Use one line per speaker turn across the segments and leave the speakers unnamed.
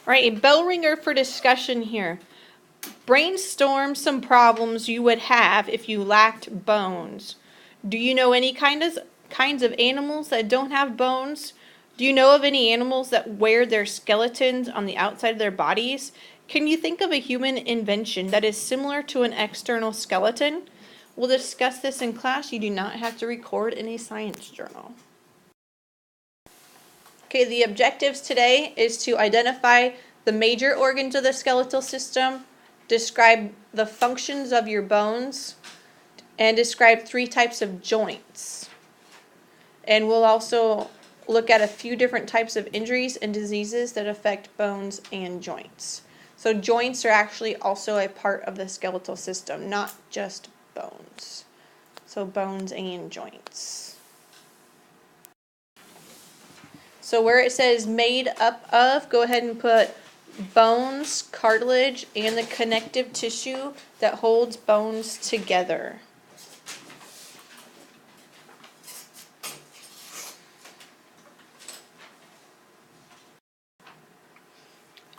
right, a bell ringer for discussion here. Brainstorm some problems you would have if you lacked bones. Do you know any kinds of animals that don't have bones? Do you know of any animals that wear their skeletons on the outside of their bodies? Can you think of a human invention that is similar to an external skeleton? We'll discuss this in class. You do not have to record in a science journal. Okay, the objectives today is to identify the major organs of the skeletal system, describe the functions of your bones, and describe 3 types of joints. And we'll also look at a few different types of injuries and diseases that affect bones and joints. So joints are actually also a part of the skeletal system, not just bones. So bones and joints. So where it says made up of, go ahead and put bones, cartilage, and the connective tissue that holds bones together.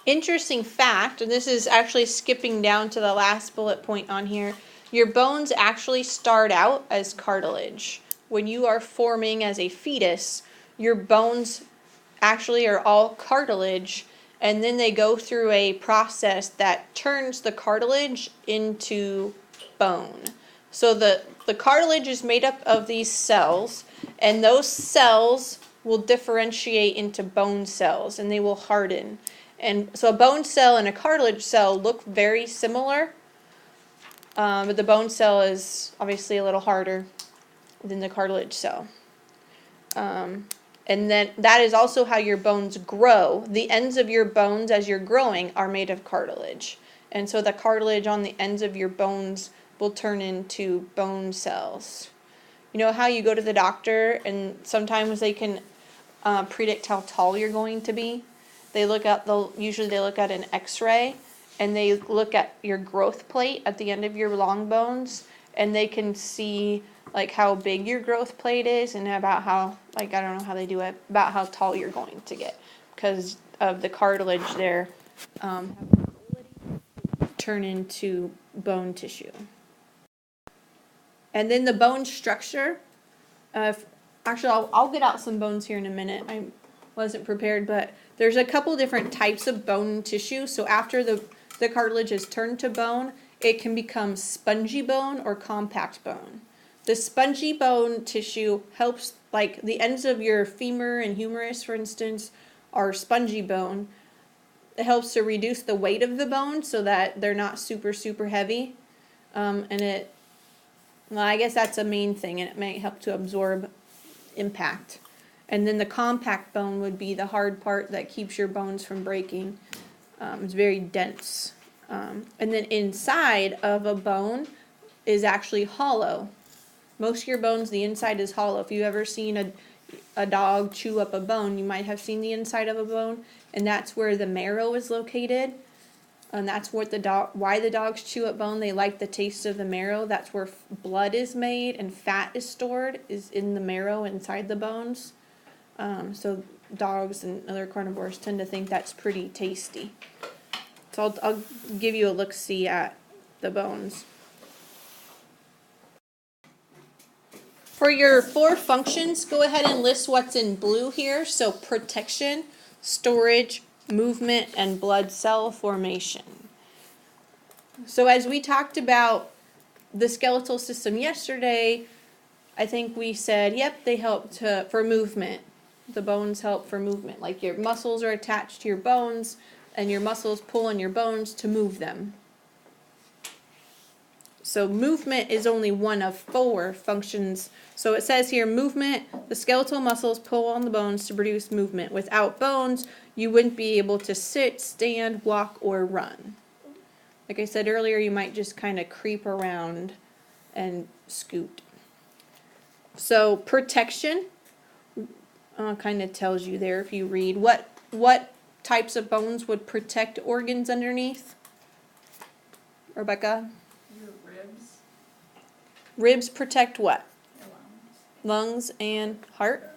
Interesting fact, and this is actually skipping down to the last bullet point on here, your bones actually start out as cartilage. When you are forming as a fetus, your bones actually are all cartilage, and then they go through a process that turns the cartilage into bone. So the cartilage is made up of these cells, and those cells will differentiate into bone cells, and they will harden. And so a bone cell and a cartilage cell look very similar, but the bone cell is obviously a little harder than the cartilage cell. And then that is also how your bones grow. The ends of your bones as you're growing are made of cartilage. And so the cartilage on the ends of your bones will turn into bone cells. You know how you go to the doctor and sometimes they can predict how tall you're going to be? Usually they look at an x-ray, and they look at your growth plate at the end of your long bones, and they can see like how big your growth plate is and about how, like, I don't know how they do it, about how tall you're going to get because of the cartilage there turn into bone tissue. And then the bone structure, actually I'll get out some bones here in a minute. I wasn't prepared, but there's a couple different types of bone tissue. So after the cartilage is turned to bone, it can become spongy bone or compact bone. The spongy bone tissue helps, like the ends of your femur and humerus, for instance, are spongy bone. It helps to reduce the weight of the bone so that they're not super, super heavy. Well, I guess that's a main thing, and it may help to absorb impact. And then the compact bone would be the hard part that keeps your bones from breaking. It's very dense. And then inside of a bone is actually hollow. Most of your bones, the inside is hollow. If you've ever seen a dog chew up a bone, you might have seen the inside of a bone, and that's where the marrow is located. And that's what why the dogs chew up bone. They like the taste of the marrow. That's where blood is made and fat is stored, is in the marrow inside the bones. So dogs and other carnivores tend to think that's pretty tasty. So I'll give you a look-see at the bones. For your 4 functions, go ahead and list what's in blue here. So protection, storage, movement, and blood cell formation. So as we talked about the skeletal system yesterday, I think we said, yep, they help for movement. The bones help for movement. Like your muscles are attached to your bones, and your muscles pull on your bones to move them. So movement is only one of 4 functions. So it says here, movement, the skeletal muscles pull on the bones to produce movement. Without bones, you wouldn't be able to sit, stand, walk, or run. Like I said earlier, you might just kind of creep around and scoot. So protection kind of tells you there if you read. What types of bones would protect organs underneath? Rebecca?
Your ribs.
Ribs protect what?
Your
Lungs and heart?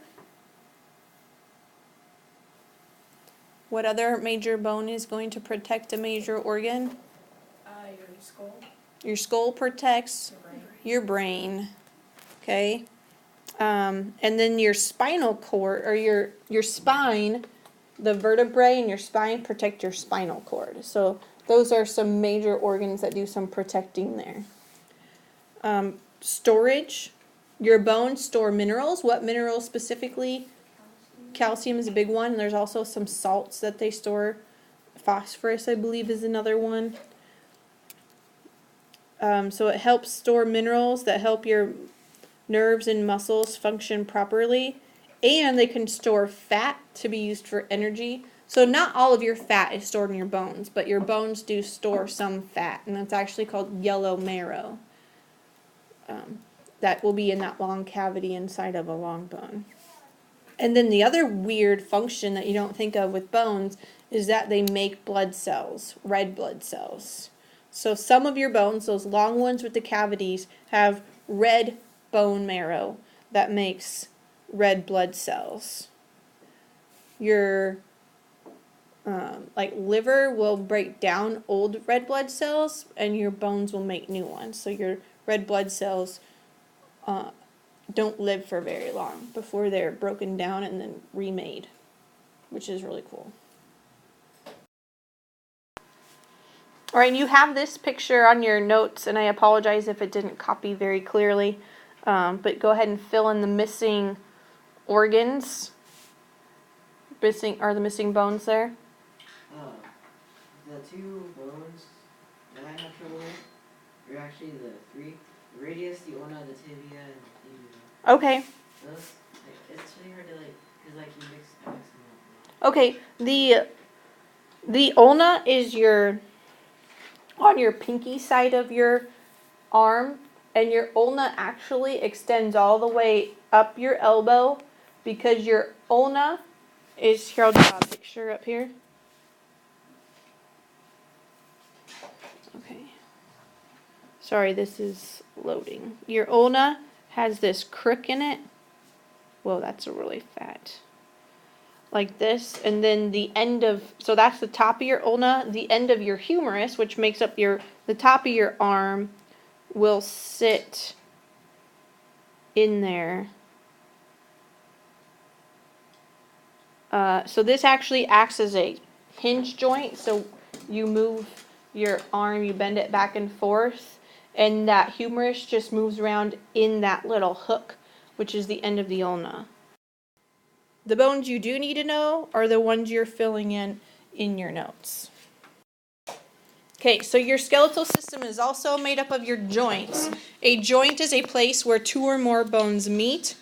What other major bone is going to protect a major organ?
Your skull.
Your skull protects your brain. Okay. And then your spinal cord, or your spine, the vertebrae in your spine protect your spinal cord. So those are some major organs that do some protecting there. Storage. Your bones store minerals. What minerals specifically? Calcium is a big one. And there's also some salts that they store. Phosphorus, I believe, is another one. So it helps store minerals that help your nerves and muscles function properly. And they can store fat to be used for energy. So not all of your fat is stored in your bones, but your bones do store some fat. And that's actually called yellow marrow. That will be in that long cavity inside of a long bone. And then the other weird function that you don't think of with bones is that they make blood cells, red blood cells. So some of your bones, those long ones with the cavities, have red bone marrow that makes red blood cells. Your liver will break down old red blood cells, and your bones will make new ones. So your red blood cells don't live for very long before they're broken down and then remade, which is really cool. All right, you have this picture on your notes, and I apologize if it didn't copy very clearly, but go ahead and fill in the missing organs. Are the missing bones there?
The two bones that I have trouble with are actually the three. The radius, the ulna, the tibia, and the tibia.
Okay.
Those, it's really hard to because you mix them up.
Okay, the ulna is on your pinky side of your arm, and your ulna actually extends all the way up your elbow, because your ulna is, here, I'll draw a picture up here. Okay. Sorry, this is loading. Your ulna has this crook in it. Whoa, that's really fat. Like this, and then so that's the top of your ulna. The end of your humerus, which makes up the top of your arm, will sit in there. So this actually acts as a hinge joint. So you move your arm, you bend it back and forth, and that humerus just moves around in that little hook, which is the end of the ulna. The bones you do need to know are the ones you're filling in your notes. Okay, so your skeletal system is also made up of your joints. A joint is a place where two or more bones meet,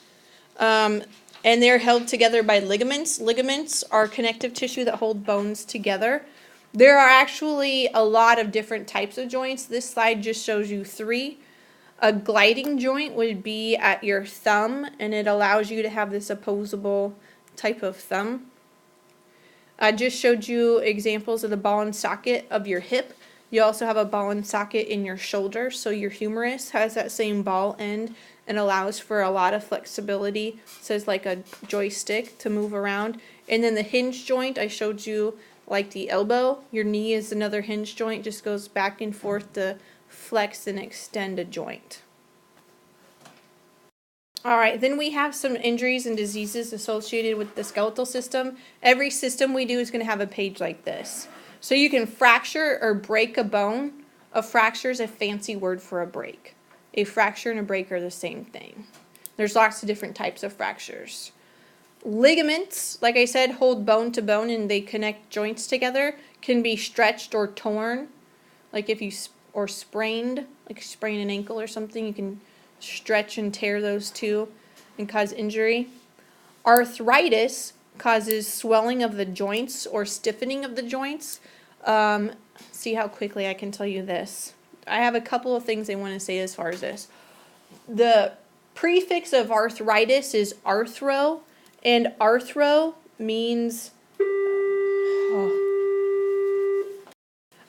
and they're held together by ligaments. Ligaments are connective tissue that hold bones together. There are actually a lot of different types of joints. This slide just shows you 3. A gliding joint would be at your thumb, and it allows you to have this opposable type of thumb. I just showed you examples of the ball and socket of your hip. You also have a ball and socket in your shoulder, so your humerus has that same ball end and allows for a lot of flexibility. So it's like a joystick to move around. And then the hinge joint, I showed you like the elbow. Your knee is another hinge joint, just goes back and forth to flex and extend a joint. All right, then we have some injuries and diseases associated with the skeletal system. Every system we do is going to have a page like this. So you can fracture or break a bone. A fracture is a fancy word for a break. A fracture and a break are the same thing. There's lots of different types of fractures. Ligaments, like I said, hold bone to bone and they connect joints together, can be stretched or torn. Like if you, or sprained, like sprain an ankle or something, you can stretch and tear those two and cause injury. Arthritis causes swelling of the joints or stiffening of the joints. See how quickly I can tell you this. I have a couple of things I want to say as far as this. The prefix of arthritis is arthro, and arthro means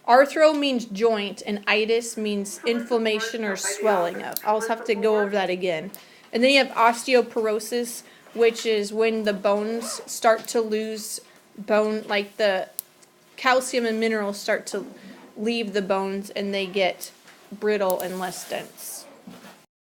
arthro means joint, and itis means inflammation or swelling of. I'll have to go over that again. And then you have osteoporosis, which is when the bones start to lose bone, like the calcium and minerals start to leave the bones and they get brittle and less dense.